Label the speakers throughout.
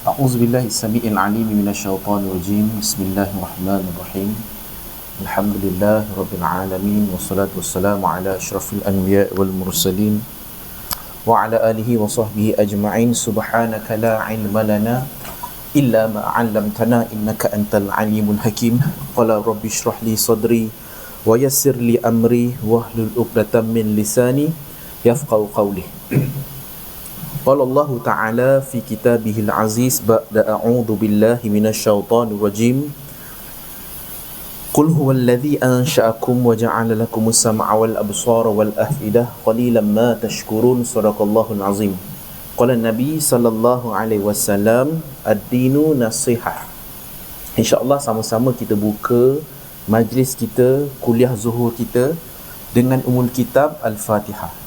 Speaker 1: A'udzubillahi as-sami'il 'alim minasyaitonir rajim. Bismillahirrahmanirrahim. Alhamdulillahi rabbil alamin wassalatu wassalamu ala asyrafil anbiya wal mursalin wa ala alihi wa sahbihi ajma'in. Subhanaka la 'ilma lana illa ma 'allamtana innaka antal alimul hakim. Qala rabbi shrah li sadri wa yassir li amri wahlul 'uqdatam min lisani yafqahu qawli. Qala Allah Ta'ala fi kitabihil aziz ba'da a'udhu billahi minasyaitonir rajim. Qul huwallazi ansha'akum wa ja'ala lakumus sam'a wal absara wal af'idah qalilan ma tashkurun. Sadaqallahul azim. Qala Nabi sallallahu alaihi wasallam, ad-dinu nasihah. InsyaAllah sama-sama kita buka majlis kita, kuliah zuhur kita dengan umul kitab Al-Fatihah.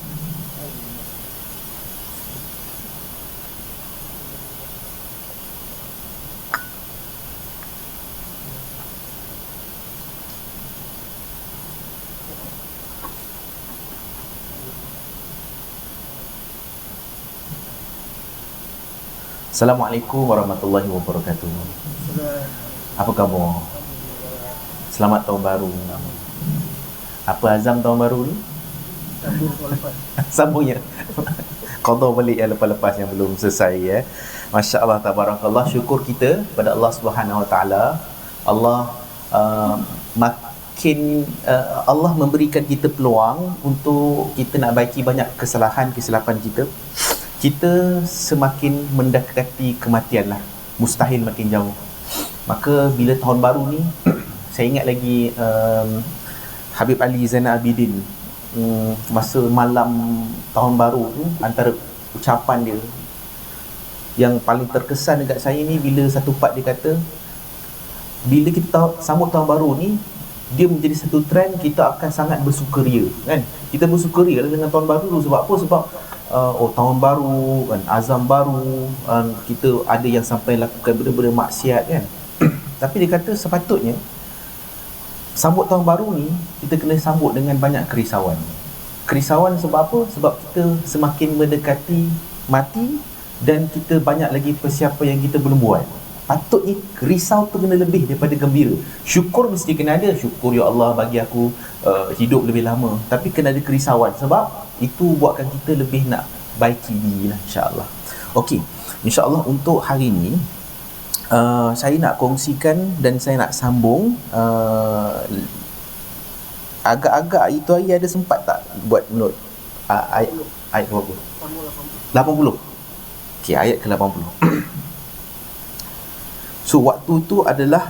Speaker 1: Assalamualaikum warahmatullahi wabarakatuh. Apa khabar? Selamat tahun baru. Apa azam tahun baru ni? Sambung ya. Qada balik yang lepas-lepas yang belum selesai ya. Masya-Allah, tabarakallah. Syukur kita pada Allah Subhanahu Wa Taala. Allah Allah memberikan kita peluang untuk kita nak baiki banyak kesilapan kita. Kita semakin mendekati kematian lah, mustahil makin jauh. Maka bila tahun baru ni, saya ingat lagi Habib Ali Zainal Abidin, masa malam tahun baru tu, antara ucapan dia yang paling terkesan dekat saya ni, bila satu part dia kata, bila kita sambut tahun baru ni, dia menjadi satu trend, kita akan sangat bersukaria kan. Kita bersukaria dengan tahun baru tu. Sebab apa? Sebab tahun baru kan, azam baru, kita ada yang sampai lakukan benda-benda maksiat kan. Tapi dia kata sepatutnya sambut tahun baru ni kita kena sambut dengan banyak kerisauan. Kerisauan sebab apa? Sebab kita semakin mendekati mati dan kita banyak lagi persiapan yang kita belum buat. Patutnya risau tu kena lebih daripada gembira. Syukur mesti kena ada. Syukur, ya Allah bagi aku hidup lebih lama. Tapi kena ada kerisauan, sebab itu buatkan kita lebih nak baiki diri lah, insyaAllah. Okey, insyaAllah untuk hari ni saya nak kongsikan dan saya nak sambung agak-agak itu hari ada sempat tak buat note ayat berapa? 80. Okey, ayat ke-80. So waktu tu adalah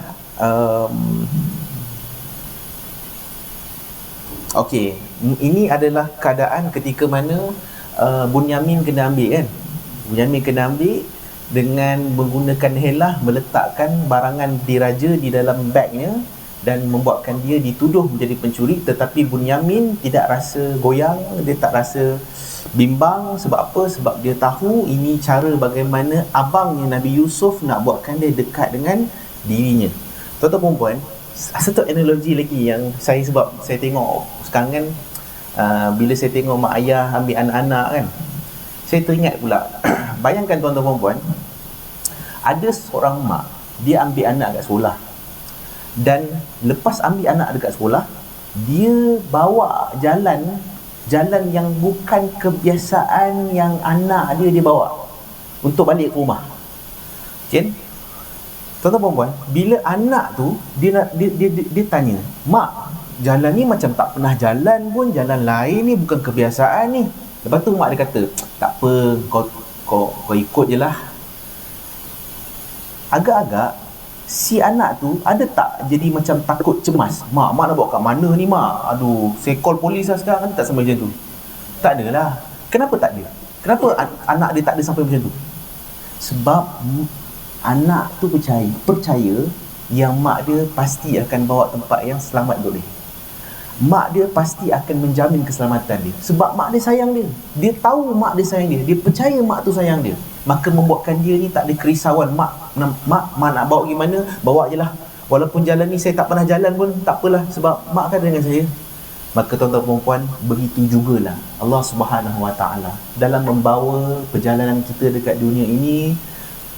Speaker 1: okey, ini adalah keadaan ketika mana Bunyamin kena ambil kan. Bunyamin kena ambil dengan menggunakan helah, meletakkan barangan diraja di dalam bagnya dan membuatkan dia dituduh menjadi pencuri. Tetapi Bunyamin tidak rasa goyang, dia tak rasa bimbang. Sebab apa? Sebab dia tahu ini cara bagaimana abangnya Nabi Yusuf nak buatkan dia dekat dengan dirinya. Tuan-tuan perempuan, satu analogi lagi yang sebab saya tengok sekarang kan, bila saya tengok mak ayah ambil anak-anak kan, saya teringat pula bayangkan tuan-tuan perempuan, ada seorang mak, dia ambil anak kat sekolah, dan lepas ambil anak dekat sekolah, dia bawa jalan yang bukan kebiasaan yang anak dia bawa untuk balik ke rumah. Okay? Tuan-tuan perempuan, bila anak tu dia tanya, "Mak, jalan ni macam tak pernah jalan pun, jalan lain ni, bukan kebiasaan ni." Lepas tu mak dia kata, "Tak apa, kau ikut je lah." Agak-agak si anak tu ada tak jadi macam takut, cemas? Mak nak bawa kat mana ni mak? Aduh, saya call polis lah sekarang. Ada tak sampai macam tu? Tak ada lah. Kenapa tak ada? Kenapa anak dia tak ada sampai macam tu? Sebab anak tu percaya yang mak dia pasti akan bawa tempat yang selamat untuk dia. Mak dia pasti akan menjamin keselamatan dia. Sebab mak dia sayang dia. Dia tahu mak dia sayang dia. Dia percaya mak tu sayang dia. Maka membuatkan dia ni tak ada kerisauan. Mak nak bawa gimana, bawa je lah. Walaupun jalan ni saya tak pernah jalan pun tak apalah, sebab mak kan dengan saya. Maka tuan-tuan perempuan, begitu jugalah Allah Subhanahu Wa Taala dalam membawa perjalanan kita dekat dunia ini.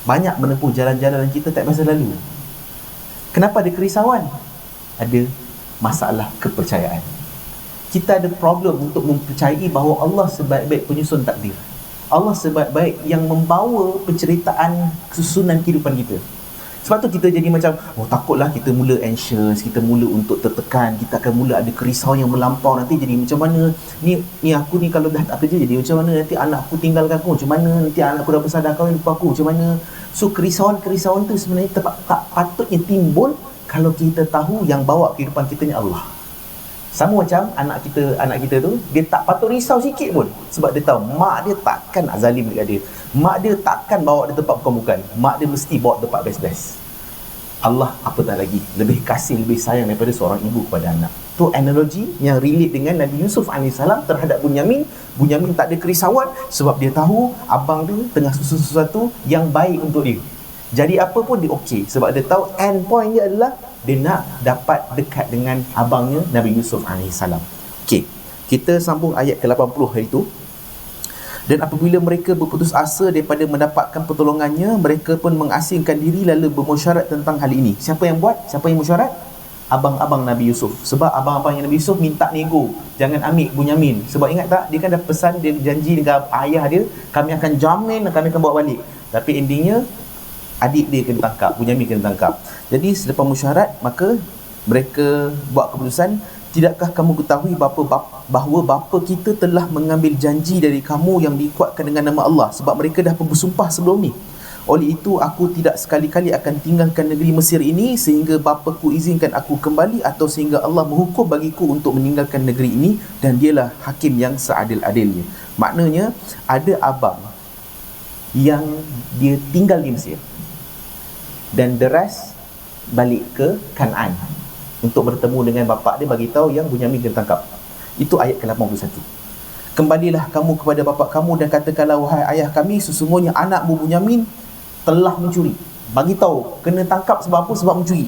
Speaker 1: banyak menempuh jalan-jalan yang kita tak biasa lalu. Kenapa ada kerisauan? Ada masalah kepercayaan. Kita ada problem untuk mempercayai bahawa Allah sebaik-baik penyusun takdir. Allah sebaik-baik yang membawa penceritaan susunan kehidupan kita. Sebab tu kita jadi macam, takutlah kita mula anxious, kita mula untuk tertekan, kita akan mula ada kerisauan yang melampau. Nanti jadi macam mana, ni aku ni kalau dah tak kerja jadi macam mana, nanti anak aku tinggalkan aku macam mana, nanti anak aku dah besar dah kahwin lupa aku macam mana. So kerisauan-kerisauan tu sebenarnya tak patutnya timbul kalau kita tahu yang bawa kehidupan kita ni Allah. Sama macam anak kita tu, dia tak patut risau sikit pun, sebab dia tahu mak dia takkan nak zalim dekat dia. Mak dia takkan bawa dia tempat bukan-bukan. Mak dia mesti bawa tempat best-best. Allah apatah lagi lebih kasih, lebih sayang daripada seorang ibu kepada anak. Tu analogi yang relate dengan Nabi Yusuf AS terhadap Bunyamin. Bunyamin tak ada kerisauan sebab dia tahu abang dia tengah susun sesuatu yang baik untuk dia. Jadi apa pun dia okey, sebab dia tahu end point dia adalah dia nak dapat dekat dengan abangnya Nabi Yusuf AS. Okey, kita sambung ayat ke-80 hari itu. Dan apabila mereka berputus asa daripada mendapatkan pertolongannya, mereka pun mengasingkan diri lalu bermusyarat tentang hal ini. Siapa yang buat? Siapa yang musyarat? Abang-abang Nabi Yusuf. Sebab abang-abang yang Nabi Yusuf minta nego, jangan ambil Bunyamin. Sebab ingat tak, dia kan dah pesan, dia janji dengan ayah dia, kami akan jamin, kami akan bawa balik. Tapi endingnya adik dia kena tangkap, Bunyamin kena tangkap. Jadi selepas musyarat, maka mereka buat keputusan, tidakkah kamu ketahui bahawa bapa kita telah mengambil janji dari kamu yang dikuatkan dengan nama Allah, sebab mereka dah bersumpah sebelum ni. Oleh itu aku tidak sekali-kali akan tinggalkan negeri Mesir ini sehingga bapaku izinkan aku kembali, atau sehingga Allah menghukum bagiku untuk meninggalkan negeri ini, dan dialah hakim yang seadil-adilnya. Maknanya ada abang yang dia tinggal di Mesir dan the rest balik ke Kanaan untuk bertemu dengan bapa dia, bagi tahu yang Bunyamin kena tangkap. Itu ayat ke-81. Kembalilah kamu kepada bapa kamu dan katakanlah, wahai ayah kami, sesungguhnya anakmu Bunyamin telah mencuri. Bagi tahu kena tangkap sebab apa? Sebab mencuri.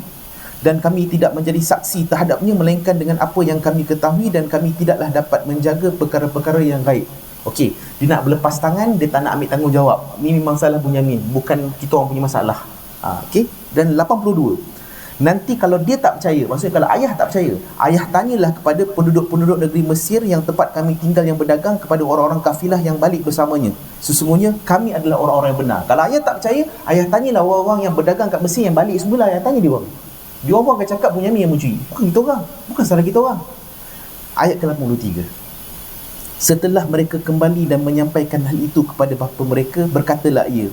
Speaker 1: Dan kami tidak menjadi saksi terhadapnya melainkan dengan apa yang kami ketahui, dan kami tidaklah dapat menjaga perkara-perkara yang gaib. Okey, dia nak berlepas tangan, dia tak nak ambil tanggungjawab. Ini memang salah Bunyamin, bukan kita orang punya masalah. Okey, dan 82. Nanti kalau dia tak percaya, maksudnya kalau ayah tak percaya, ayah tanyalah kepada penduduk-penduduk negeri Mesir yang tempat kami tinggal yang berdagang, kepada orang-orang kafilah yang balik bersamanya. Sesungguhnya kami adalah orang-orang yang benar. Kalau ayah tak percaya, ayah tanyalah orang-orang yang berdagang kat Mesir yang balik semula, ayah tanya dia orang. Dia orang akan cakap Bunyamin yang mencuri. Bukan kita orang, bukan salah kita orang. Ayat ke-83. Setelah mereka kembali dan menyampaikan hal itu kepada bapa mereka, berkatalah ia,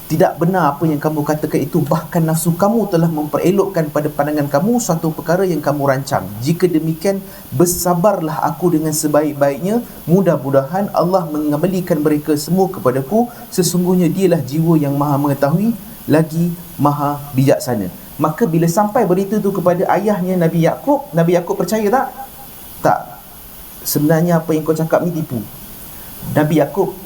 Speaker 1: tidak benar apa yang kamu katakan itu, bahkan nafsu kamu telah memperelokkan pada pandangan kamu suatu perkara yang kamu rancang. Jika demikian, bersabarlah aku dengan sebaik-baiknya. Mudah-mudahan Allah mengembalikan mereka semua kepadaku. Sesungguhnya dialah jiwa yang maha mengetahui lagi maha bijaksana. Maka bila sampai berita itu kepada ayahnya Nabi Yaqub percaya tak? Tak. Sebenarnya apa yang kau cakap ni tipu. Nabi Yaqub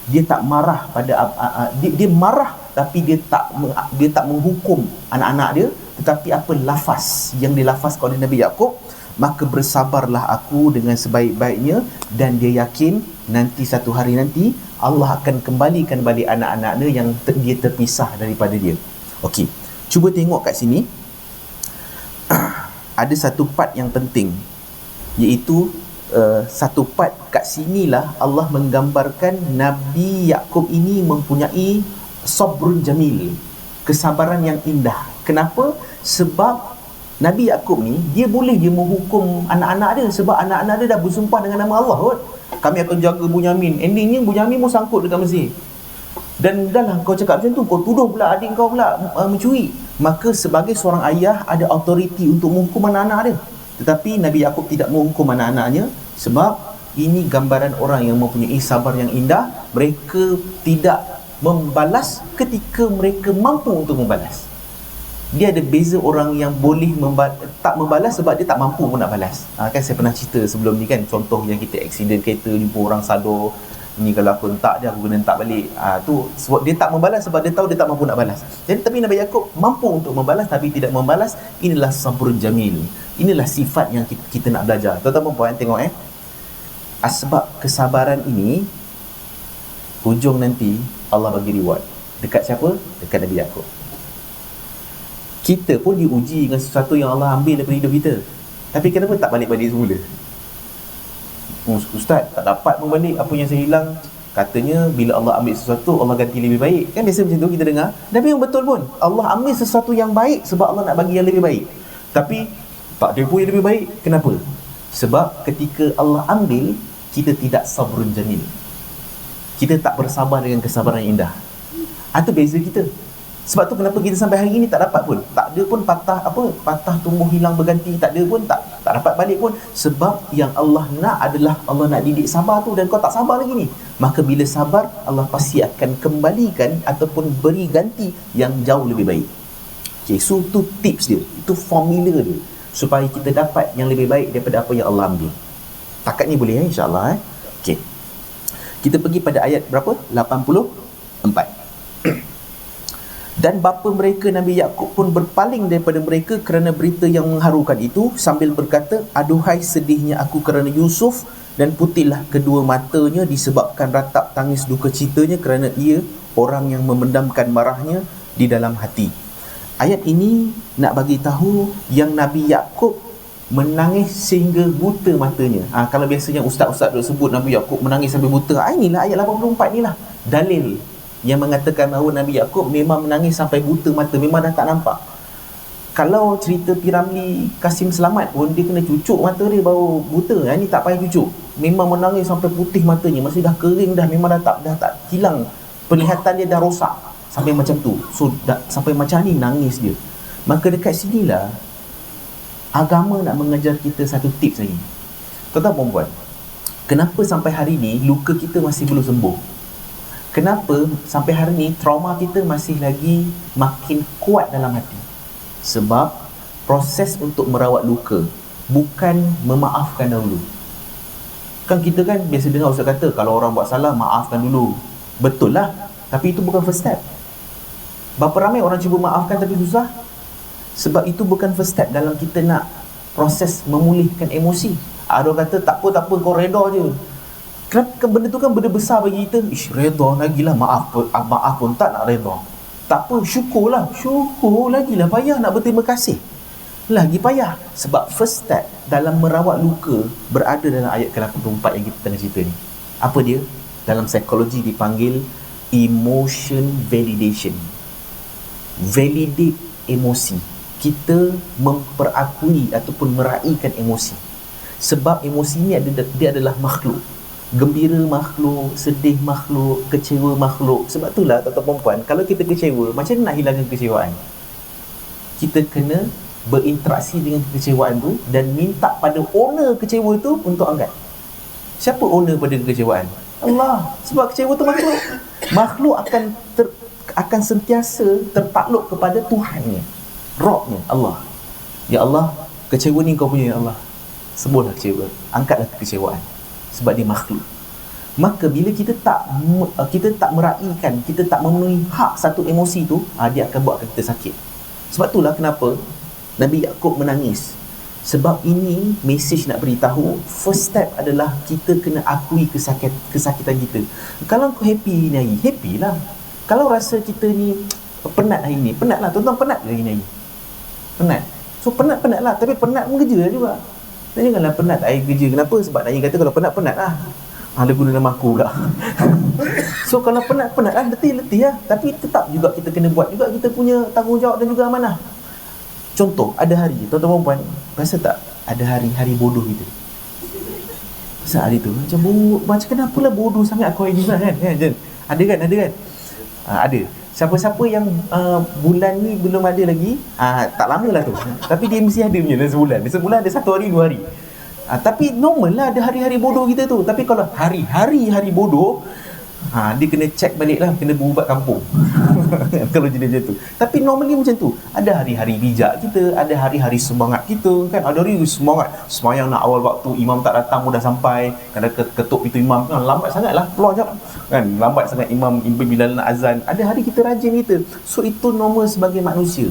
Speaker 1: dia tak marah pada dia marah, tapi dia tak menghukum anak-anak dia, tetapi apa lafaz yang dilafazkan oleh Nabi Yaqub, maka bersabarlah aku dengan sebaik-baiknya, dan dia yakin nanti satu hari nanti Allah akan kembalikan balik anak-anak dia yang dia terpisah daripada dia. Okey, cuba tengok kat sini. Ada satu part yang penting, iaitu satu part kat sinilah Allah menggambarkan Nabi Yaqub ini mempunyai sabrun jamil, kesabaran yang indah. Kenapa? Sebab Nabi Yaqub ni dia menghukum anak-anak dia, sebab anak-anak dia dah bersumpah dengan nama Allah kot, kami akan jaga Bunyamin. Endingnya Bunyamin pun sangkut dekat Mesir. Dan dah lah kau cakap macam tu, kau tuduh pula adik kau pula mencuri. Maka sebagai seorang ayah ada autoriti untuk menghukum anak-anak dia. Tetapi Nabi Yaqub tidak menghukum anak-anaknya, sebab ini gambaran orang yang mempunyai sabar yang indah. Mereka tidak membalas ketika mereka mampu untuk membalas. Dia ada beza orang yang boleh tak membalas sebab dia tak mampu pun nak balas. Kan saya pernah cerita sebelum ni kan, contoh yang kita accident kereta, jumpa orang salur, ni kalau aku hentak dia, aku kena hentak balik. Tu sebab dia tak membalas, sebab dia tahu dia tak mampu nak balas. Jadi tapi Nabi Yaqub mampu untuk membalas tapi tidak membalas. Inilah sabrun jamil. Inilah sifat yang kita nak belajar. Tuan-tuan puan tengok sebab kesabaran ini hujung nanti Allah bagi reward. Dekat siapa? Dekat Nabi Yaakob. Kita pun diuji dengan sesuatu yang Allah ambil daripada hidup kita. Tapi kenapa tak balik-balik semula? Ustaz, tak dapat membalik apa yang saya hilang. Katanya bila Allah ambil sesuatu, Allah ganti lebih baik. Kan biasa macam tu kita dengar. Tapi yang betul pun, Allah ambil sesuatu yang baik sebab Allah nak bagi yang lebih baik. Tapi tak ada pun yang lebih baik. Kenapa? Sebab ketika Allah ambil, kita tidak sabrun jamil. Kita tak bersabar dengan kesabaran yang indah. Itu beza kita. Sebab tu kenapa kita sampai hari ini tak dapat pun. Tak ada pun patah tumbuh hilang berganti, tak ada pun, tak dapat balik pun. Sebab yang Allah nak adalah Allah nak didik sabar tu, dan kau tak sabar lagi ni. Maka bila sabar, Allah pasti akan kembalikan ataupun beri ganti yang jauh lebih baik. Okay, so tu tips dia, itu formula dia, supaya kita dapat yang lebih baik daripada apa yang Allah ambil. Takat ni boleh insya-Allah. Okay, kita pergi pada ayat berapa? 84. Dan bapa mereka Nabi Yaakob pun berpaling daripada mereka kerana berita yang mengharukan itu, sambil berkata, aduhai sedihnya aku kerana Yusuf, dan putihlah kedua matanya disebabkan ratap tangis duka citanya kerana ia orang yang memendamkan marahnya di dalam hati. Ayat ini nak bagi tahu yang Nabi Yaakob menangis sehingga buta matanya. Kalau biasanya ustaz-ustaz duk sebut Nabi Yaakob menangis sampai buta, inilah ayat 84 ni lah dalil yang mengatakan bahawa Nabi Yaakob memang menangis sampai buta mata, memang dah tak nampak. Kalau cerita Piramli Kasim Selamat pun, dia kena cucuk mata dia baru buta. Ini tak payah cucuk, memang menangis sampai putih matanya, masih dah kering dah, memang dah tak hilang, penglihatan dia dah rosak sampai macam tu. So sampai macam ni nangis dia. Maka dekat sinilah agama nak mengajar kita satu tips lagi. Tuan-tuan perempuan, kenapa sampai hari ni luka kita masih belum sembuh? Kenapa sampai hari ni trauma kita masih lagi makin kuat dalam hati? Sebab proses untuk merawat luka bukan memaafkan dahulu. Kan kita kan biasa dengar ustaz kata, kalau orang buat salah, maafkan dulu. Betul lah, tapi itu bukan first step. Berapa ramai orang cuba maafkan tapi susah? Sebab itu bukan first step dalam kita nak proses memulihkan emosi. Ada orang kata, tak apa kau reda je. Kenapa benda tu kan benda besar bagi kita? Reda lagilah, maaf pun tak nak reda. Tak apa, syukur lagilah, payah nak berterima kasih. Lagi payah. Sebab first step dalam merawat luka berada dalam ayat ke-84 yang kita tengah cerita ni. Apa dia? Dalam psikologi dipanggil emotion validation. Validate emosi. Kita memperakui ataupun meraihkan emosi. Sebab emosi ni dia adalah makhluk. Gembira makhluk, sedih makhluk, kecewa makhluk. Sebab itulah tuan-tuan perempuan, kalau kita kecewa, macam mana nak hilangkan kekecewaan? Kita kena berinteraksi dengan kekecewaan tu dan minta pada owner kecewa tu untuk angkat. Siapa owner pada kekecewaan? Allah. Sebab kecewa tu makhluk. Makhluk akan sentiasa tertakluk kepada Tuhannya, Rabbnya, Allah. Ya Allah, kecewa ni kau punya, ya Allah. Sembuhlah kecewa, angkatlah kekecewaan. Sebab dia makhluk. Maka bila kita tak meraihkan, kita tak memenuhi hak satu emosi tu, dia akan buatkan kita sakit. Sebab itulah kenapa Nabi Yaakob menangis. Sebab ini mesej nak beritahu, first step adalah kita kena akui kesakitan kita. Kalau kau happy ni hari, happy lah. Kalau rasa kita ni penat hari ni, penat lah. Tuan-tuan penat hari ni? Penat. So penat lah, tapi penat pun kerja juga. Dan janganlah penat tak air kerja. Kenapa? Sebab Naim kata kalau penat lah. Ada guna nama aku pula. So kalau penat lah, letih lah. Tapi tetap juga kita kena buat juga kita punya tanggungjawab dan juga amanah. Contoh, ada hari, tuan-tuan perempuan, rasa tak ada hari-hari bodoh gitu? Pasal hari tu macam kenapalah bodoh sangat aku hari ni kan? Ada kan? Ada. Siapa-siapa yang bulan ni belum ada lagi, tak lama lah tu. Tapi dia mesti ada punya dalam sebulan. Sebulan ada 1 hari, 2 hari. Tapi normal lah ada hari-hari bodoh kita tu. Tapi kalau hari-hari bodoh, dia kena check balik lah, kena berubat kampung. Kalau jadi macam tu. Tapi normally macam tu. Ada hari-hari bijak kita, ada hari-hari semangat kita kan. Ada hari semangat semayang nak awal waktu, imam tak datang pun dah sampai. Kadang ketuk pintu imam kan, lambat sangat lah, keluar jap kan, lambat sangat imam bila nak azan. Ada hari kita rajin kita. So itu normal sebagai manusia.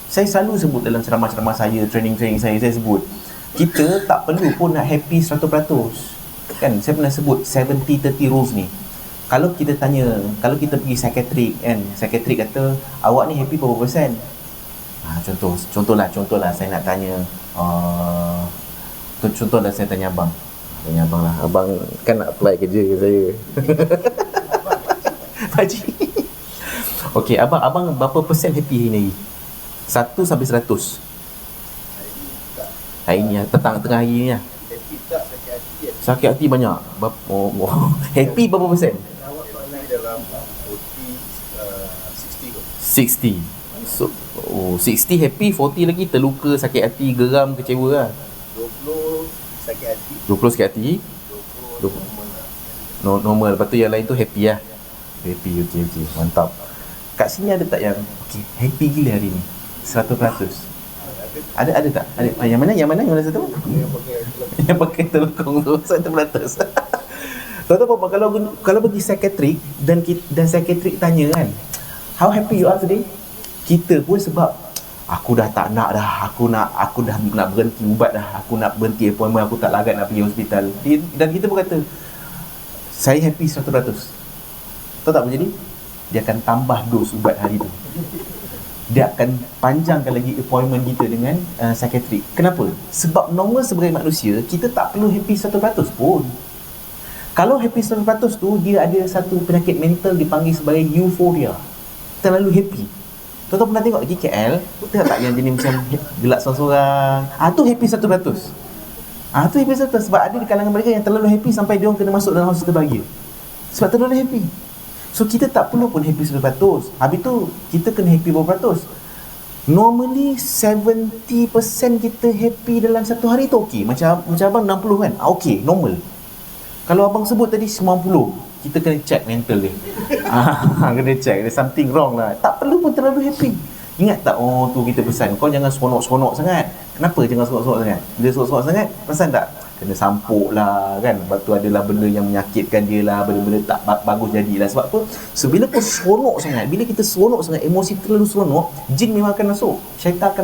Speaker 1: Saya selalu sebut dalam ceramah-ceramah saya, training saya sebut, kita tak perlu pun nak happy 100%. Kan saya pernah sebut 70-30 rules ni. Kalau kita tanya, kalau kita pergi psikiatrik kan, psikiatrik kata awak ni happy berapa persen? Contohlah saya nak tanya contohlah saya tanya abang lah, abang kan nak apply kerja ke saya. Pakcik. Okey, abang berapa persen happy hari ni? 1 sampai 100. Hari ni tengah hari ni lah.
Speaker 2: Happy tak sakit hati kan?
Speaker 1: Sakit hati banyak. Happy berapa persen?
Speaker 2: Dalam 40, 60 kot.
Speaker 1: 60. So 60 happy, 40 lagi terluka, sakit hati, geram, kecewa lah.
Speaker 2: 20 sakit hati,
Speaker 1: 20 sakit hati,
Speaker 2: 20 normal lah.
Speaker 1: normal. Lepas tu yang lain tu happy lah. Happy, okey, mantap. Kat sini ada tak yang happy gila hari ni? 100%. Ada tak? Ada. Yang mana satu? Yang pakai telekong tu 100%. Tahu kalau pergi psikiatrik dan psikiatrik tanya kan, how happy you are today? Kita pun sebab aku dah tak nak dah, aku dah nak berhenti ubat dah, aku nak berhenti appointment, aku tak larat nak pergi hospital. Dan kita pun kata saya happy 100%. Tahu tak apa jadi? Dia akan tambah dos ubat hari tu. Dia akan panjangkan lagi appointment kita dengan psikiatrik. Kenapa? Sebab normal sebagai manusia, kita tak perlu happy 100% pun. Kalau happy 100% tu, dia ada satu penyakit mental dipanggil sebagai euforia. Terlalu happy. Tuan-tuan pernah tengok lagi KL, tengok tak yang jenis macam gelak sorang-sorang? Tu happy 100%. Tu happy 100%. Sebab ada di kalangan mereka yang terlalu happy sampai dia orang kena masuk dalam hospital bahagia. Sebab terlalu happy. So kita tak perlu pun happy 100%. Habis tu kita kena happy berapa ratus? Normally 70% kita happy dalam satu hari tu okey. Macam abang 60 kan? Okey, normal. Kalau abang sebut tadi 90, kita kena check mental dia. Kena check, there's something wrong lah. Tak perlu pun terlalu happy. Ingat tak, tu kita pesan, kau jangan seronok-seronok sangat. Kenapa jangan seronok-seronok sangat? Bila seronok-seronok sangat, perasan tak? Kena sampuk lah kan. Lepas tu adalah benda yang menyakitkan dia lah, benda-benda tak bagus jadilah. Sebab apa? So bila kau seronok sangat, bila kita seronok sangat, emosi terlalu seronok, jin memang akan masuk, syaitan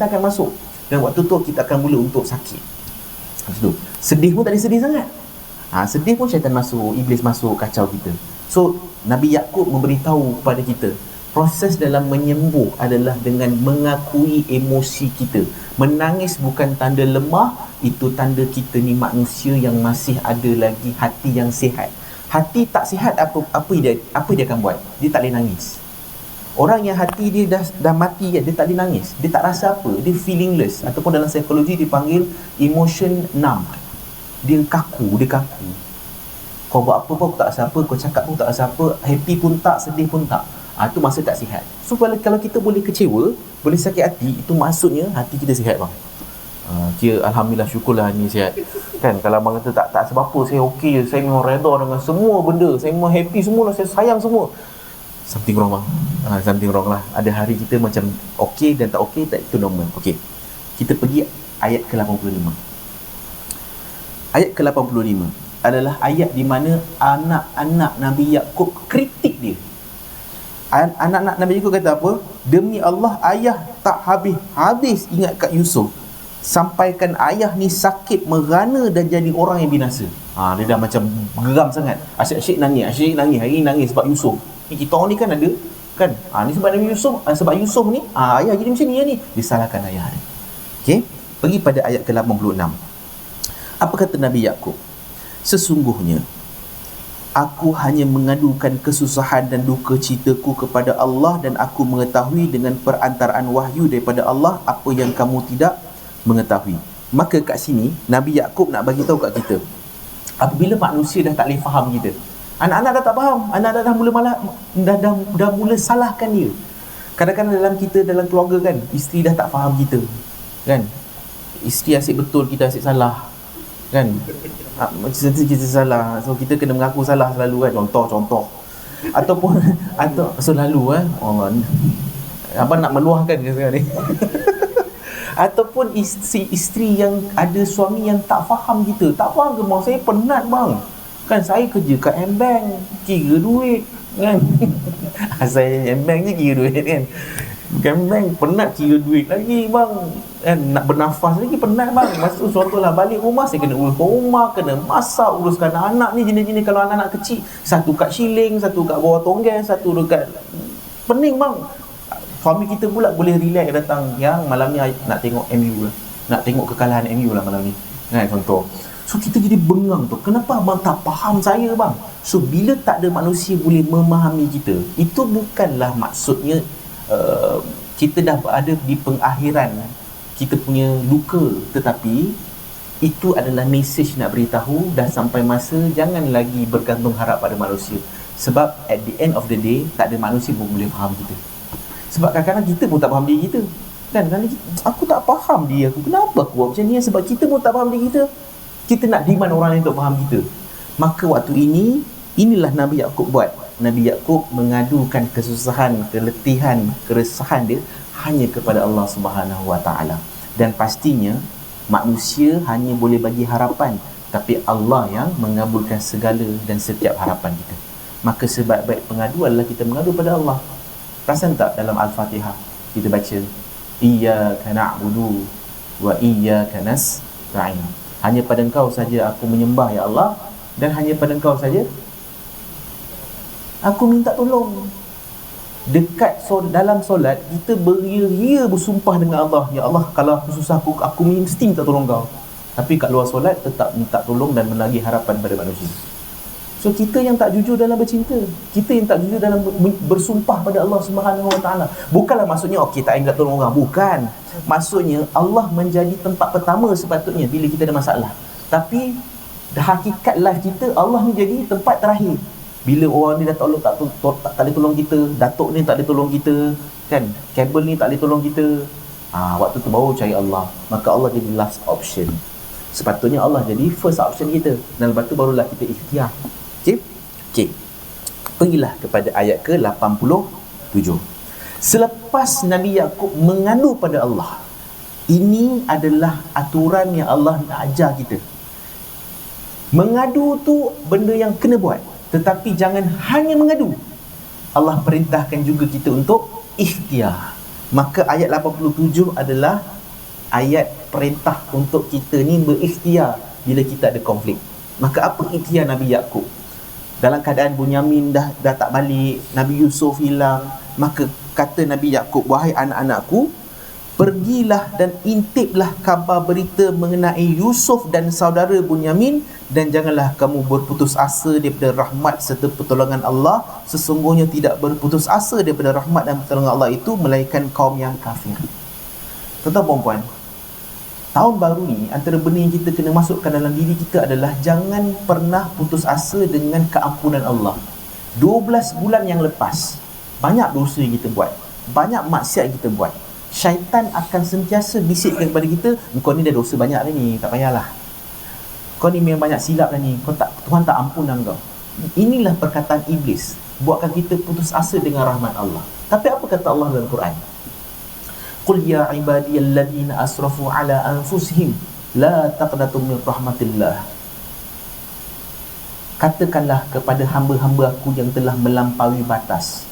Speaker 1: akan masuk. Dan waktu tu kita akan mula untuk sakit. Lepas tu sedih pun tak ada sedih sangat. Sedih pun syaitan masuk, iblis masuk, kacau kita. So Nabi Yaqub memberitahu kepada kita, proses dalam menyembuh adalah dengan mengakui emosi kita. Menangis bukan tanda lemah, itu tanda kita ni manusia yang masih ada lagi hati yang sihat. Hati tak sihat, apa dia akan buat? Dia tak boleh nangis. Orang yang hati dia dah mati kan, dia tak boleh nangis. Dia tak rasa apa, dia feelingless, ataupun dalam psikologi dipanggil emotion numb. Dia kaku. Kau buat apa pun aku tak rasa apa, kau cakap pun tak rasa apa, happy pun tak, sedih pun tak. Itu masa tak sihat. So kalau kita boleh kecewa, boleh sakit hati, itu maksudnya hati kita sihat bang. Kira alhamdulillah, syukurlah ni sihat. Kan kalau abang kata tak sebab apa, saya okey je, saya memang redha dengan semua benda, saya memang happy semua, saya sayang semua. Something wrong bang. Something wrong lah. Ada hari kita macam okey dan tak okey, tak, itu normal. Okey. Kita pergi ayat ke-85. Ayat ke-85 adalah ayat di mana anak-anak Nabi Yaqub kritik dia. Anak-anak Nabi Yaqub kata apa? Demi Allah, ayah tak habis ingat kat Yusuf, sampaikan ayah ni sakit merana dan jadi orang yang binasa. Dia dah macam geram sangat. Asyik nangis. Hari ni nangis sebab Yusuf. Kita orang ni kan ada kan, ni sebab Nabi Yusuf, sebab Yusuf ni ayah jadi macam ni. Disalahkan ayah ni. Okey, pergi pada ayat ke-86. Apa kata Nabi Yaqub? Sesungguhnya aku hanya mengadukan kesusahan dan duka citaku kepada Allah, dan aku mengetahui dengan perantaraan wahyu daripada Allah apa yang kamu tidak mengetahui. Maka kat sini Nabi Yaqub nak bagi tahu kat kita, apabila manusia dah tak boleh faham kita, anak-anak dah tak faham, anak-anak dah mula salahkan dia. Kadang-kadang dalam keluarga kan, isteri dah tak faham kita kan, isteri asyik betul, kita asyik salah kan, macam kita salah, so kita kena mengaku salah selalu kan. Contoh ataupun selalu abang nak meluahkan ke sekarang ni. Ataupun isteri yang ada suami yang tak faham kita. Tak faham ke bang, saya penat bang kan, saya kerja kat M-Bank, kira duit kan. Saya M-Bank je kira duit kan. Bukan bang, penat kira duit lagi bang, kan nak bernafas lagi penat bang. Masa tu contohlah balik rumah, saya kena urus rumah, kena masak, uruskan anak ni jenis-jenis. Kalau anak-anak kecil, satu kat Shilling, satu kat bawah Tonggang, satu dekat, pening bang. Suami kita pula boleh relax datang, yang malam ni nak tengok MU lah, nak tengok kekalahan MU lah malam ni, kan contoh. So kita jadi bengang tu. Kenapa abang tak faham saya bang? So bila tak ada manusia boleh memahami kita, itu bukanlah maksudnya kita dah berada di pengakhiran kita punya luka, tetapi itu adalah mesej nak beritahu dah sampai masa jangan lagi bergantung harap pada manusia. Sebab at the end of the day, tak ada manusia pun boleh faham kita. Sebab kadang-kadang kita pun tak faham diri kita, kan? Aku tak faham diri aku, kenapa aku buat macam ni? Sebab kita pun tak faham diri kita. Kita nak demand orang lain untuk faham kita. Maka waktu ini, inilah Nabi Yaqub buat. Nabi Yaqub mengadukan kesusahan, keletihan, keresahan dia hanya kepada Allah Subhanahu Wa Taala. Dan pastinya manusia hanya boleh bagi harapan, tapi Allah yang mengabulkan segala dan setiap harapan kita. Maka sebaik-baik pengadu adalah kita mengadu pada Allah. Perasan tak dalam Al-Fatihah kita baca Iyyaka na'budu wa iyyaka nasta'in. Hanya pada Engkau saja aku menyembah ya Allah, dan hanya pada Engkau saja aku minta tolong. Dekat dalam solat kita beria-ria bersumpah dengan Allah, ya Allah kalau aku susah aku mesti minta tolong Kau. Tapi kat luar solat tetap minta tolong dan menagih harapan pada manusia. So kita yang tak jujur dalam bercinta, kita yang tak jujur dalam bersumpah pada Allah Subhanahu Wa Taala. Bukanlah maksudnya okey tak minta tolong orang, bukan. Maksudnya Allah menjadi tempat pertama sepatutnya bila kita ada masalah. Tapi hakikat life kita, Allah ni jadi tempat terakhir. Bila orang ni dah tak boleh tolong kita, datuk ni tak boleh tolong kita, kan, kabel ni tak boleh tolong kita, waktu tu baru cari Allah. Maka Allah jadi last option. Sepatutnya Allah jadi first option kita, dan lepas tu barulah kita ikhtiar. Okey. Pergilah kepada ayat ke-87. Selepas Nabi Yaqub mengadu pada Allah, ini adalah aturan yang Allah nak ajar kita. Mengadu tu benda yang kena buat, tetapi jangan hanya mengadu. Allah perintahkan juga kita untuk ikhtiar. Maka ayat 87 adalah ayat perintah untuk kita ni berikhtiar bila kita ada konflik. Maka apa ikhtiar Nabi Yaqub? Dalam keadaan Bunyamin dah tak balik, Nabi Yusuf hilang, maka kata Nabi Yaqub, wahai anak-anakku, pergilah dan intiplah kabar berita mengenai Yusuf dan saudara Bunyamin, dan janganlah kamu berputus asa daripada rahmat serta pertolongan Allah. Sesungguhnya tidak berputus asa daripada rahmat dan pertolongan Allah itu melainkan kaum yang kafir. Tuan-tuan puan, tahun baru ni antara benda yang kita kena masukkan dalam diri kita adalah jangan pernah putus asa dengan keampunan Allah. 12 bulan yang lepas, banyak dosa yang kita buat, banyak maksiat kita buat. Syaitan akan sentiasa bisikkan kepada kita, kau ni dah dosa banyak dah ni, tak payahlah. Kau ni memang banyak silap dah ni, Tuhan tak ampun dah kau. Inilah perkataan iblis, buatkan kita putus asa dengan rahmat Allah. Tapi apa kata Allah dalam Quran? Qul ya ibadiyalladzina asrafu ala anfusihim la taqnatu min rahmatillah. Katakanlah kepada hamba-hamba aku yang telah melampaui batas,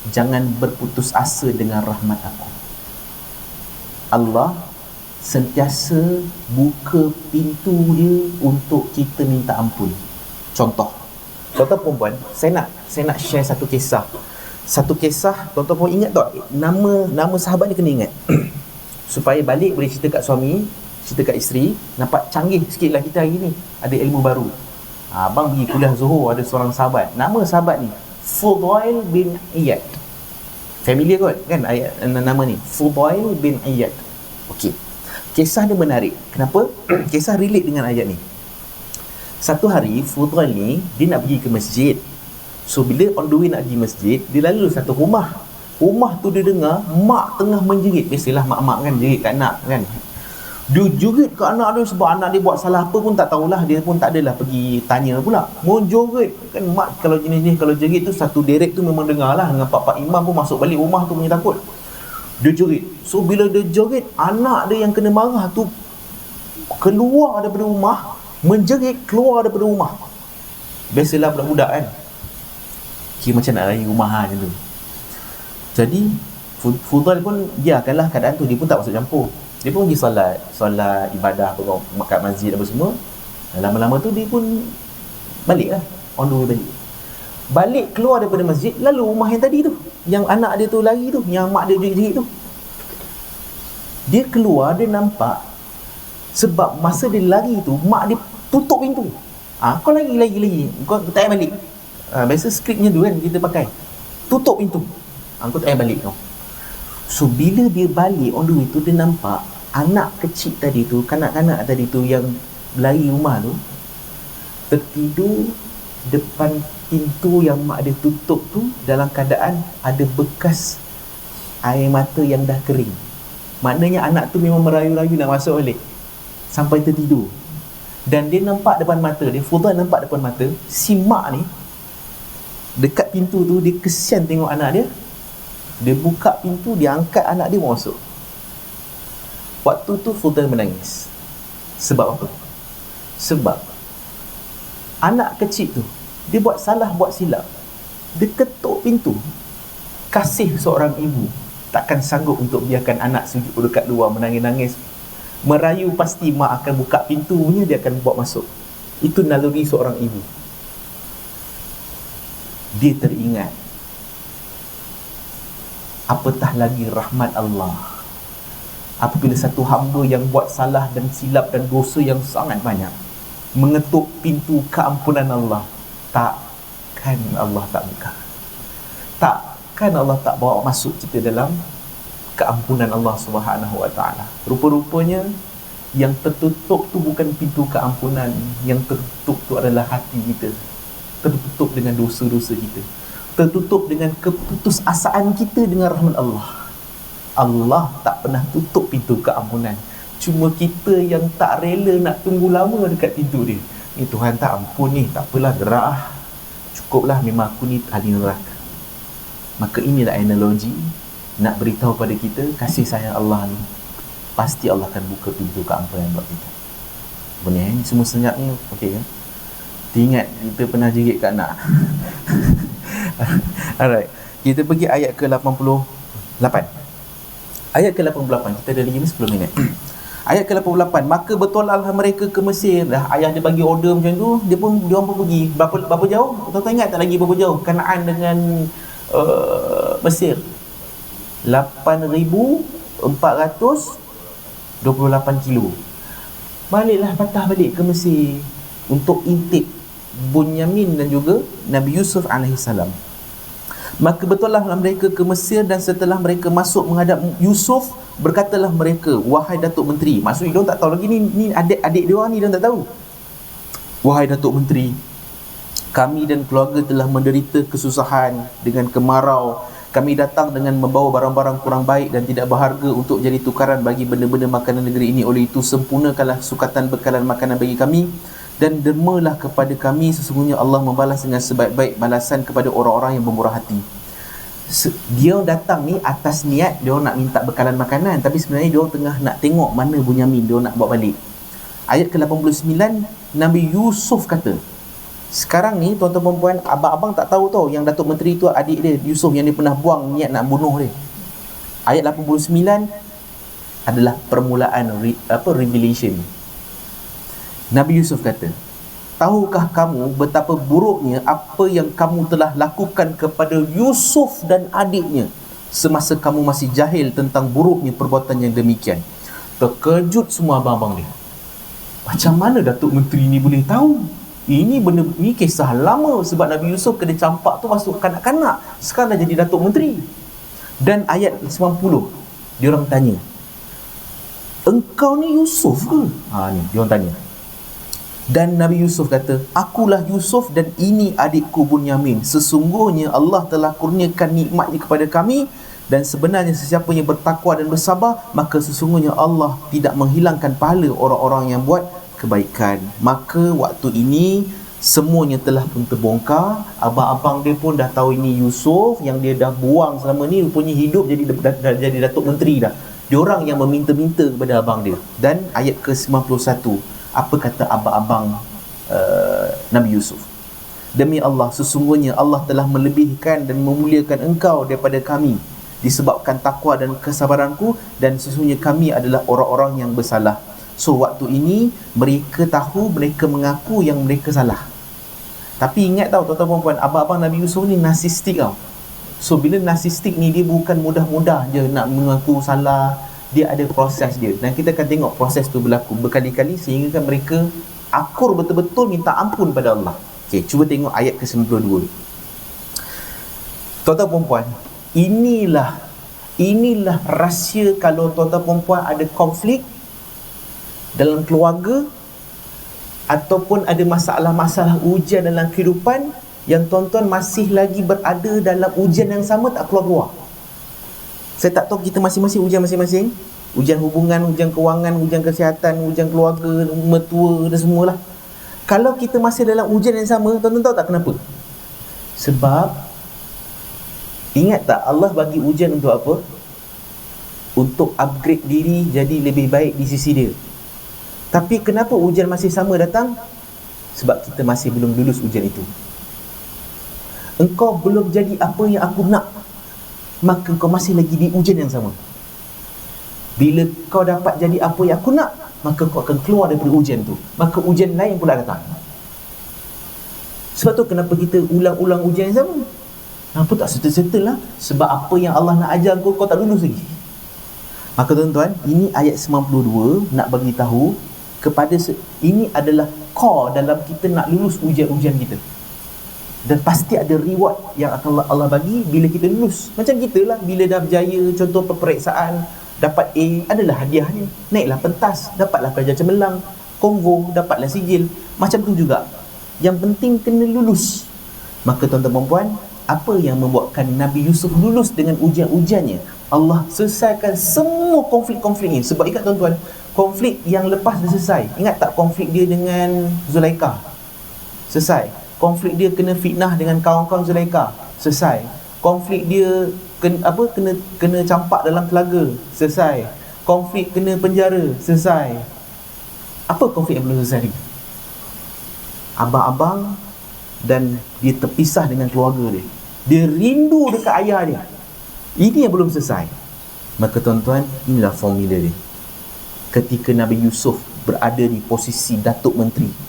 Speaker 1: jangan berputus asa dengan rahmat aku. Allah sentiasa buka pintu dia untuk kita minta ampun. Contoh perempuan, saya nak share satu kisah. Tuan-tuan pun ingat tak? Nama sahabat ni kena ingat. Supaya balik boleh cerita kat suami, cerita kat isteri, nampak canggih sikit lah kita hari ni. Ada ilmu baru. Abang pergi kuliah Zuhur, ada seorang sahabat. Nama sahabat ni Fudail bin Iyad. Familiar kot kan ayat nama ni, Fudail bin Iyad. Okey. Kisah dia menarik. Kenapa? Kisah relate dengan ayat ni. Satu hari Fudail ni dia nak pergi ke masjid. So bila on the way nak pergi masjid, dia lalu satu rumah. Rumah tu dia dengar mak tengah menjerit. Biasalah mak-mak kan jerit kat anak kan. Dia jerit kat anak dia sebab anak dia buat salah apa pun tak tahulah. Dia pun tak adalah pergi tanya pula. Menjerit kan, mak kalau jenis-jenis kalau jerit tu satu derek tu memang dengar lah. Dengan pak-pak imam pun masuk balik rumah tu punya takut. Dia jerit. So bila dia jerit, anak dia yang kena marah tu keluar daripada rumah, menjerit keluar daripada rumah. Biasalah budak-budak kan, kira macam nak lari rumah macam tu. Jadi Fudail pun biarkanlah keadaan tu, dia pun tak masuk campur. Dia pun pergi solat ibadah apa kat masjid apa semua. Dan lama-lama tu dia pun balik lah, on the way balik keluar daripada masjid, lalu rumah yang tadi tu, yang anak dia tu lari tu, yang mak dia jerit-jerit tu, dia keluar, dia nampak. Sebab masa dia lari tu, mak dia tutup pintu. Kau lagi, kau tak payah balik. Biasa skripnya tu kan kita pakai, tutup pintu, kau tak payah balik kau. So bila dia balik on the way tu, dia nampak anak kecil tadi tu, kanak-kanak tadi tu yang lari rumah tu, tertidur depan pintu yang mak dia tutup tu, dalam keadaan ada bekas air mata yang dah kering. Maknanya anak tu memang merayu-rayu nak masuk balik sampai tertidur. Dan dia nampak depan mata dia, Fudail nampak depan mata, si mak ni dekat pintu tu, dia kesian tengok anak dia. Dia buka pintu, dia angkat anak dia masuk. Waktu tu Fudail menangis. Sebab apa? Sebab anak kecil tu, dia buat salah, buat silap, dia ketuk pintu. Kasih seorang ibu takkan sanggup untuk biarkan anak sujud dekat luar menangis-nangis, merayu. Pasti mak akan buka pintunya, dia akan bawa masuk. Itu naluri seorang ibu. Dia teringat, apatah lagi rahmat Allah apabila satu hamba yang buat salah dan silap dan dosa yang sangat banyak mengetuk pintu keampunan Allah, takkan Allah tak buka, takkan Allah tak bawa masuk kita dalam keampunan Allah Subhanahu Wa Taala. Rupa-rupanya yang tertutup tu bukan pintu keampunan, yang tertutup tu adalah hati kita, tertutup dengan dosa-dosa kita, tertutup dengan keputusasaan kita dengan rahmat Allah. Allah tak pernah tutup pintu keampunan, cuma kita yang tak rela nak tunggu lama dekat pintu dia. Ni Tuhan tak ampun ni, tak apalah, gerak cukuplah, memang aku ni ahli neraka. Maka inilah analogi nak beritahu pada kita, kasih sayang Allah ni pasti Allah akan buka pintu keampunan buat kita. Benar ni semua senyap ni, okey kan? Ingat kita pernah jerit kat anak. Alright, kita pergi ayat ke-88. Ayat ke-88, kita ada lagi 10 minit. Ayat ke-88, maka bertolaklah mereka ke Mesir. Dah ayah dia bagi order macam tu, dia pun pergi. Berapa jauh? Tuan-tuan ingat tak lagi berapa jauh Kanaan dengan Mesir? 8,428 kilo. Baliklah, patah balik ke Mesir untuk intip Bunyamin dan juga Nabi Yusuf alaihissalam. Maka bertolaklah mereka ke Mesir, dan setelah mereka masuk menghadap Yusuf, berkatalah mereka, wahai Datuk Menteri. Maksudnya dia tak tahu lagi ni adik-adik dia orang ni, dia tak tahu. Wahai Datuk Menteri, kami dan keluarga telah menderita kesusahan dengan kemarau. Kami datang dengan membawa barang-barang kurang baik dan tidak berharga untuk jadi tukaran bagi benda-benda makanan negeri ini. Oleh itu sempurnakanlah sukatan bekalan makanan bagi kami, dan dermalah kepada kami, sesungguhnya Allah membalas dengan sebaik-baik balasan kepada orang-orang yang bermurah hati. Dia datang ni atas niat dia nak minta bekalan makanan, tapi sebenarnya dia tengah nak tengok mana Bunyamin dia nak bawa balik. Ayat ke-89, Nabi Yusuf kata, sekarang ni tuan-tuan perempuan, abang-abang tak tahu tau yang Datuk Menteri tu adik dia Yusuf yang dia pernah buang niat nak bunuh dia. Ayat 89 adalah permulaan revelation. Nabi Yusuf kata, tahukah kamu betapa buruknya apa yang kamu telah lakukan kepada Yusuf dan adiknya semasa kamu masih jahil tentang buruknya perbuatan yang demikian? Terkejut semua abang-abang dia. Macam mana Datuk Menteri ni boleh tahu? Ini benda ni kisah lama, sebab Nabi Yusuf kena campak tu masuk kanak-kanak, sekarang dah jadi Datuk Menteri. Dan ayat 90, dia orang tanya, engkau ni Yusuf ke? Ni dia orang tanya. Dan Nabi Yusuf kata, akulah Yusuf dan ini adikku Bunyamin. Sesungguhnya Allah telah kurniakan nikmatnya kepada kami, dan sebenarnya sesiapa yang bertakwa dan bersabar, maka sesungguhnya Allah tidak menghilangkan pahala orang-orang yang buat kebaikan. Maka waktu ini semuanya telah pun terbongkar. Abang-abang dia pun dah tahu ini Yusuf yang dia dah buang selama ni, rupanya hidup jadi Datuk Menteri dah. Dia orang yang meminta-minta kepada abang dia. Dan ayat ke-91, apa kata abang-abang Nabi Yusuf? Demi Allah, sesungguhnya Allah telah melebihkan dan memuliakan engkau daripada kami, disebabkan takwa dan kesabaranku, dan sesungguhnya kami adalah orang-orang yang bersalah. So waktu ini mereka tahu, mereka mengaku yang mereka salah. Tapi ingat tau tuan-tuan dan puan, abang-abang Nabi Yusuf ni narsistik tau. So bila narsistik ni, dia bukan mudah-mudah je nak mengaku salah, dia ada proses dia, dan kita akan tengok proses tu berlaku berkali-kali sehingga kan mereka akur betul-betul minta ampun pada Allah. Okey, cuba tengok ayat ke-92. Tuan-tuan dan puan, inilah rahsia kalau tuan-tuan dan puan ada konflik dalam keluarga ataupun ada masalah-masalah ujian dalam kehidupan, yang tuan-tuan masih lagi berada dalam ujian yang sama, tak keluar-keluar. Saya tak tahu kita masing-masing ujian masing-masing, ujian hubungan, ujian kewangan, ujian kesihatan, ujian keluarga, mertua dan semualah. Kalau kita masih dalam ujian yang sama, tuan-tuan tahu tak kenapa? Sebab ingat tak, Allah bagi ujian untuk apa? Untuk upgrade diri jadi lebih baik di sisi dia. Tapi kenapa ujian masih sama datang? Sebab kita masih belum lulus ujian itu. Engkau belum jadi apa yang aku nak, maka kau masih lagi di ujian yang sama. Bila kau dapat jadi apa yang aku nak, maka kau akan keluar daripada ujian tu, maka ujian lain pula datang. Sebab tu kenapa kita ulang-ulang ujian yang sama? Kenapa tak settle-settle lah? Sebab apa yang Allah nak ajar kau tak lulus lagi. Maka tuan-tuan, ini ayat 92 nak bagi tahu kepada ini adalah core dalam kita nak lulus ujian-ujian kita. Dan pasti ada reward yang akan Allah bagi bila kita lulus. Macam kita lah, bila dah berjaya, contoh peperiksaan, dapat A, adalah hadiahnya. Naiklah pentas, dapatlah pelajar cemerlang. Konvo, dapatlah sijil. Macam tu juga. Yang penting kena lulus. Maka tuan-tuan dan puan, apa yang membuatkan Nabi Yusuf lulus dengan ujian-ujiannya? Allah selesaikan semua konflik-konflik ini. Sebab ingat tuan-tuan, konflik yang lepas dah selesai. Ingat tak konflik dia dengan Zulaikha? Selesai. Konflik dia kena fitnah dengan kawan-kawan Zulaikha, selesai. Konflik dia kena campak dalam telaga, selesai. Konflik kena penjara, selesai. Apa konflik yang belum selesai lagi? Abang-abang dan dia terpisah dengan keluarga dia. Dia rindu dekat ayah dia. Ini yang belum selesai. Maka tuan-tuan, inilah formula dia. Ketika Nabi Yusuf berada di posisi Datuk Menteri,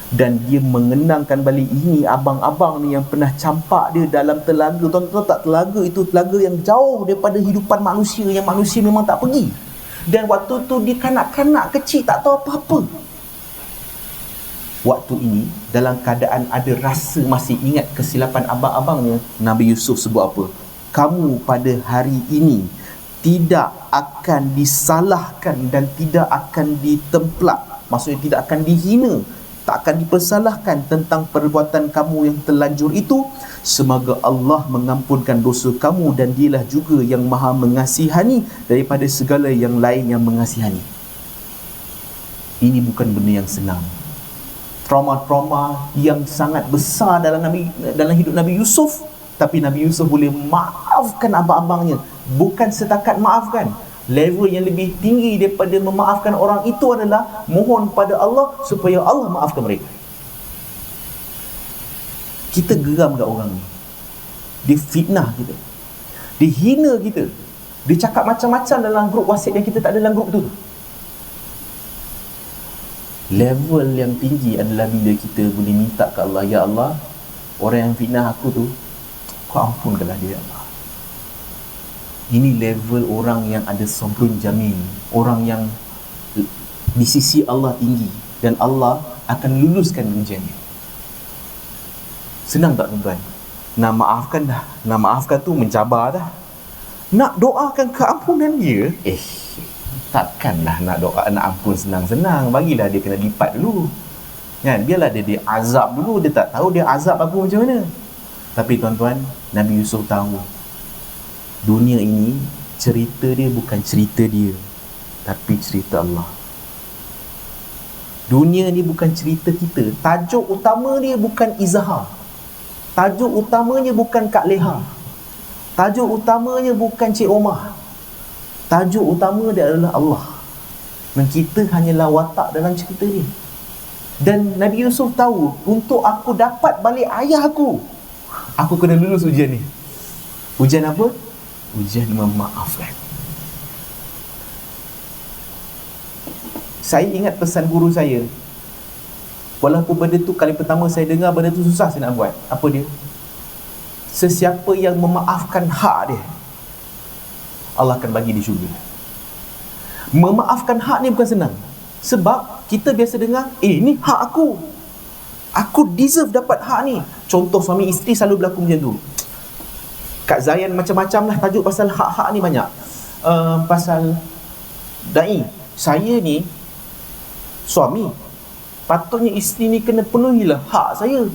Speaker 1: dan dia mengenangkan balik, ini abang-abang ni yang pernah campak dia dalam telaga. Tuan-tuan tak, telaga itu telaga yang jauh daripada hidupan manusia, yang manusia memang tak pergi. Dan waktu tu dia kanak-kanak kecil, tak tahu apa-apa. Waktu ini dalam keadaan ada rasa masih ingat kesilapan abang-abangnya, Nabi Yusuf sebut apa? Kamu pada hari ini tidak akan disalahkan dan tidak akan ditemplak, maksudnya tidak akan dihina, tak akan dipersalahkan tentang perbuatan kamu yang terlanjur itu. Semoga Allah mengampunkan dosa kamu, dan dialah juga yang maha mengasihani daripada segala yang lain yang mengasihani. Ini bukan benda yang senang. Trauma-trauma yang sangat besar dalam hidup Nabi Yusuf. Tapi Nabi Yusuf boleh maafkan abang-abangnya. Bukan setakat maafkan, level yang lebih tinggi daripada memaafkan orang itu adalah mohon pada Allah supaya Allah maafkan mereka. Kita geram kat orang ni. Dia fitnah kita, dia hina kita, dia cakap macam-macam dalam grup WhatsApp yang kita tak ada dalam grup tu. Level yang tinggi adalah bila kita boleh minta ke Allah, ya Allah, orang yang fitnah aku tu, kau ampunkanlah dia, Allah. Ini level orang yang ada sabrun jamil, orang yang di sisi Allah tinggi, dan Allah akan luluskan ujiannya. Senang tak tuan-tuan? Nak maafkan dah, nak maafkan tu mencabar dah. Nak doakan keampunan dia, takkanlah nak doa nak ampun senang-senang. Bagilah dia kena lipat dulu, kan? Biarlah dia azab dulu. Dia tak tahu dia azab aku macam mana. Tapi tuan-tuan, Nabi Yusuf tahu dunia ini cerita dia bukan cerita dia, tapi cerita Allah. Dunia ni bukan cerita kita. Tajuk utama dia bukan Izhar, tajuk utamanya bukan Kak Leha, tajuk utamanya bukan Cik Omar. Tajuk utama dia adalah Allah, dan kita hanyalah watak dalam cerita dia. Dan Nabi Yusuf tahu, untuk aku dapat balik ayah aku kena lulus ujian ni. Ujian apa? Ujian memaafkan. Saya ingat pesan guru saya. Walaupun benda tu kali pertama saya dengar, benda tu susah saya nak buat. Apa dia? Sesiapa yang memaafkan hak dia, Allah akan bagi di syurga. Memaafkan hak ni bukan senang. Sebab kita biasa dengar, ni hak aku deserve dapat hak ni. Contoh suami isteri selalu berlaku macam tu. Kak Zayan macam-macam lah tajuk pasal hak-hak ni banyak. Pasal da'i, saya ni suami, patutnya isteri ni kena penuhilah hak saya.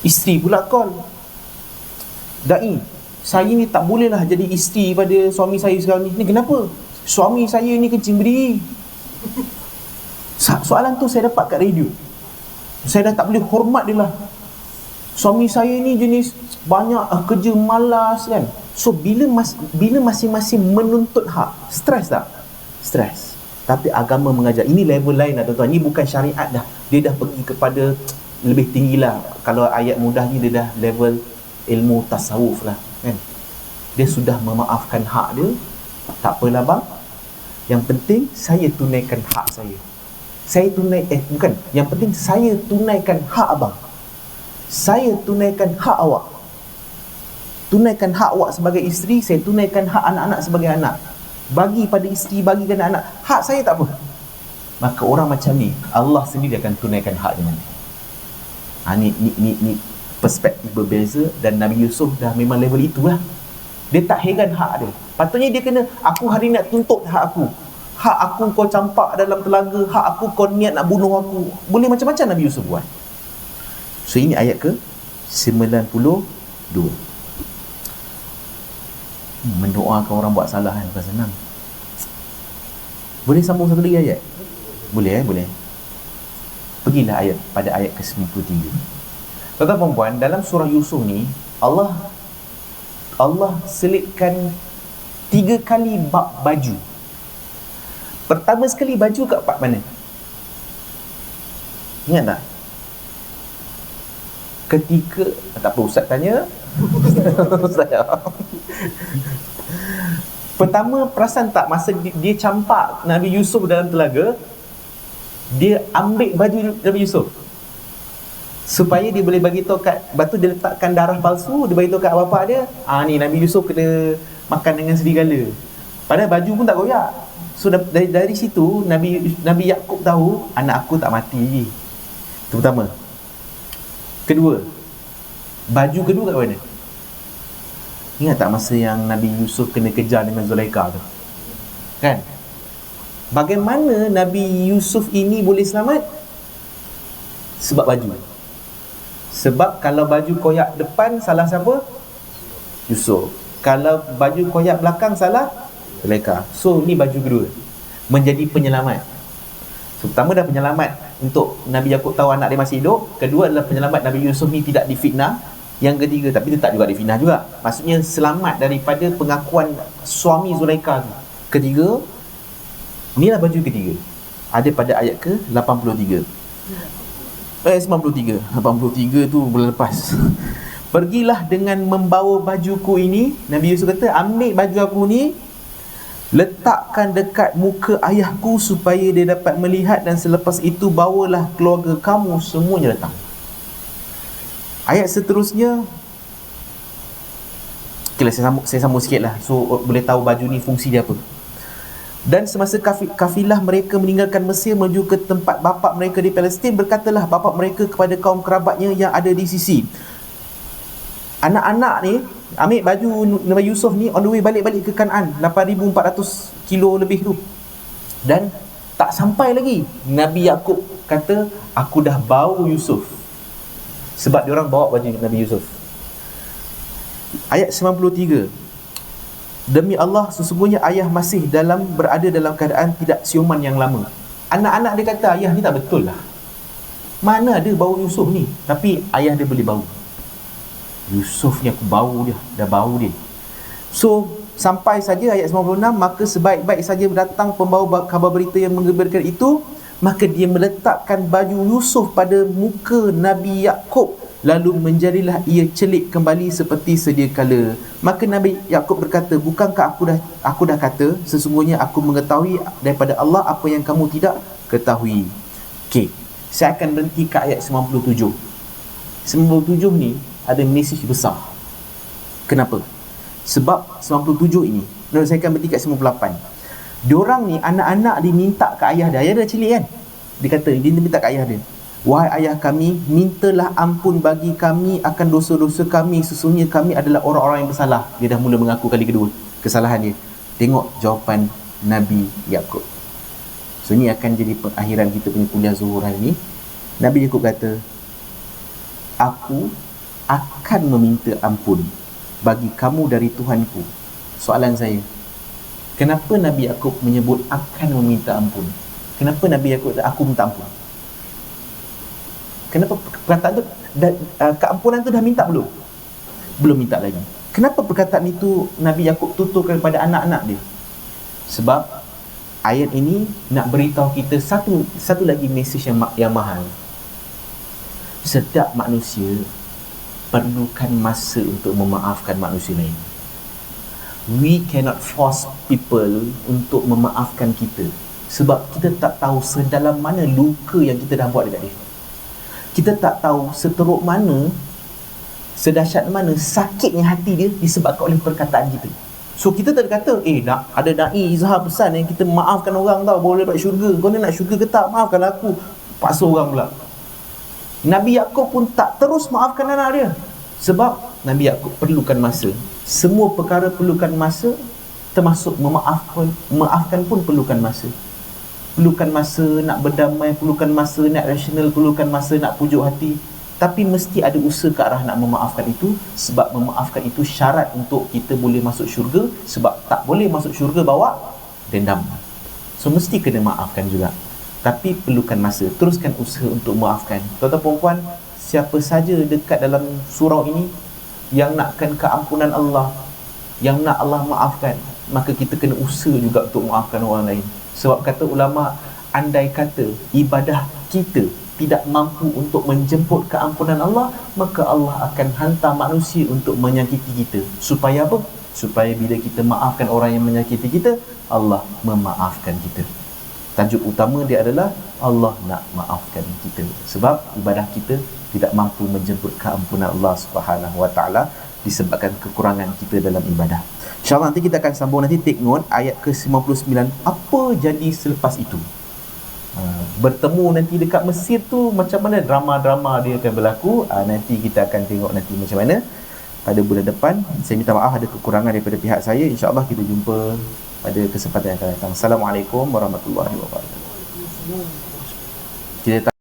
Speaker 1: Isteri pula call, da'i, saya ni tak bolehlah jadi isteri pada suami saya sekarang ni. Ni kenapa? Suami saya ni kencing berdiri. Soalan tu saya dapat kat radio. Saya dah tak boleh hormat dia lah. Suami saya ni jenis banyak kerja malas kan. So bila masing-masing menuntut hak, stres tak? Stres. Tapi agama mengajar, ini level lain lah tuan-tuan. Ini bukan syariat dah. Dia dah pergi kepada lebih tinggi lah. Kalau ayat mudah ni dia dah level ilmu tasawuf lah kan. Dia sudah memaafkan hak dia. Tak apalah bang, yang penting saya tunaikan hak saya. Yang penting saya tunaikan hak abang, saya tunaikan hak awak. Tunaikan hak awak sebagai isteri, saya tunaikan hak anak-anak sebagai anak. Bagi pada isteri, bagi pada anak. Hak saya tak apa. Maka orang macam ni Allah sendiri akan tunaikan hak dia nanti. Ni perspektif berbeza. Dan Nabi Yusuf dah memang level itulah. Dia tak heran hak dia. Patutnya dia kena, aku hari ni nak tuntut hak aku. Hak aku kau campak dalam telaga, hak aku kau niat nak bunuh aku. Boleh macam-macam Nabi Yusuf buat. So ini ayat ke 92. Mendoakan orang buat salah kan bukan senang. Boleh sambung satu lagi ayat? Boleh boleh. Pergilah pada ayat ke-93. Tuan-tuan dan puan, dalam surah Yusuf ni Allah selitkan 3 kali bab baju. Pertama sekali baju kat part mana? Ingat tak? Ketika, tak apa Ustaz tanya. Pertama, perasan tak masa dia campak Nabi Yusuf dalam telaga, dia ambil baju Nabi Yusuf supaya dia boleh bagi tahu kat, lepas tu dia letakkan darah palsu, dia bagi tahu kat bapak dia, ni Nabi Yusuf kena makan dengan serigala. Padahal baju pun tak koyak. So dari situ Nabi Yakub tahu anak aku tak mati lagi. Itu pertama. Kedua, baju kedua kat mana? Ingat tak masa yang Nabi Yusuf kena kejar dengan Zulaikha tu? Kan? Bagaimana Nabi Yusuf ini boleh selamat? Sebab baju. Sebab kalau baju koyak depan, salah siapa? Yusuf. Kalau baju koyak belakang, salah Zulaikha. So ni baju kedua, menjadi penyelamat. So, pertama dah penyelamat untuk Nabi Yakub tahu anak dia masih hidup. Kedua adalah penyelamat Nabi Yusuf ni tidak difitnah. Yang ketiga, tapi dia tak juga difitnah juga, maksudnya selamat daripada pengakuan suami Zulaikha tu. Ketiga, inilah baju ketiga. Ada pada ayat ke 83. 83 tu bulan lepas. Pergilah dengan membawa bajuku ini. Nabi Yusuf kata, ambil baju aku ni, letakkan dekat muka ayahku supaya dia dapat melihat, dan selepas itu bawalah keluarga kamu semuanya datang. Ayat seterusnya, okeylah, saya sambung sikit lah, so boleh tahu baju ni fungsi dia apa. Dan semasa kafilah mereka meninggalkan Mesir menuju ke tempat bapa mereka di Palestin, berkatalah bapa mereka kepada kaum kerabatnya yang ada di sisi, anak-anak ni ambil baju Nabi Yusuf ni on the way balik ke Kanaan, 8,400 kilo lebih tu, dan tak sampai lagi Nabi Yakub kata, aku dah bau Yusuf. Sebab diorang bawa baju Nabi Yusuf. Ayat 93. Demi Allah, sesungguhnya ayah masih berada dalam keadaan tidak siuman yang lama. Anak-anak dia kata, ayah ni tak betul lah, mana ada bau Yusuf ni. Tapi ayah dia boleh bau. Yusuf ni aku bau dia, dah bau dia. So sampai saja ayat 96, maka sebaik-baik saja datang pembawa kabar berita yang menggembirakan itu, Maka dia meletakkan baju Yusuf pada muka Nabi Yakub, lalu menjadilah ia celik kembali seperti sedia kala. Maka Nabi Yakub berkata, bukankah aku dah kata, sesungguhnya aku mengetahui daripada Allah apa yang kamu tidak ketahui. Okey, saya akan berhenti ke ayat 97. 97 ni ada mesej besar. Kenapa? Sebab 97 ini, saya akan berhenti kat 98. Diorang ni, anak-anak diminta ke ayah dia. Ayah dia cilik kan? Dia kata, dia minta ke ayah dia, wahai ayah kami, mintalah ampun bagi kami akan dosa-dosa kami, sesungguhnya kami adalah orang-orang yang bersalah. Dia dah mula mengaku kali kedua kesalahan dia. Tengok jawapan Nabi Yakub. So ni akan jadi pengakhiran kita punya kuliah Zuhur hari ni. Nabi Yakub kata, aku akan meminta ampun bagi kamu dari Tuhanku. Soalan saya, kenapa Nabi Yakub menyebut akan meminta ampun? Kenapa Nabi Yakub kata aku minta ampun? Kenapa perkataan tu keampunan tu dah minta belum? Belum minta lagi. Kenapa perkataan itu Nabi Yakub tuturkan kepada anak-anak dia? Sebab ayat ini nak beritahu kita satu lagi mesej yang mahal. Setiap manusia perlukan masa untuk memaafkan manusia lain. We cannot force people untuk memaafkan kita, sebab kita tak tahu sedalam mana luka yang kita dah buat dekat dia. Kita tak tahu seteruk mana, sedahsyat mana sakitnya hati dia disebabkan oleh perkataan kita. So kita tak kata, nak ada da'i izhar pesan yang kita maafkan orang tau, boleh dapat syurga. Kau ni nak syurga ke tak? Maafkan aku. Paksa orang pula. Nabi Yakub pun tak terus maafkan anak dia, sebab Nabi Yakub perlukan masa. Semua perkara perlukan masa, termasuk memaafkan pun perlukan masa. Perlukan masa nak berdamai, perlukan masa nak rasional, perlukan masa nak pujuk hati. Tapi mesti ada usaha ke arah nak memaafkan itu, sebab memaafkan itu syarat untuk kita boleh masuk syurga. Sebab tak boleh masuk syurga bawa dendam. So mesti kena maafkan juga, tapi perlukan masa. Teruskan usaha untuk memaafkan. Tuan-tuan perempuan, siapa saja dekat dalam surau ini yang nakkan keampunan Allah, yang nak Allah maafkan, maka kita kena usaha juga untuk maafkan orang lain. Sebab kata ulama, andai kata ibadah kita tidak mampu untuk menjemput keampunan Allah, maka Allah akan hantar manusia untuk menyakiti kita. Supaya apa? Supaya bila kita maafkan orang yang menyakiti kita, Allah memaafkan kita. Tajuk utama dia adalah Allah nak maafkan kita, sebab ibadah kita tidak mampu menjemput keampunan Allah Subhanahu Wa Taala disebabkan kekurangan kita dalam ibadah. InsyaAllah nanti kita akan sambung, nanti take note ayat ke-59. Apa jadi selepas itu? Bertemu nanti dekat Mesir tu, macam mana drama-drama dia akan berlaku, nanti kita akan tengok nanti macam mana pada bulan depan. Saya minta maaf ada kekurangan daripada pihak saya. InsyaAllah kita jumpa pada kesempatan yang akan datang. Assalamualaikum warahmatullahi wabarakatuh. Kita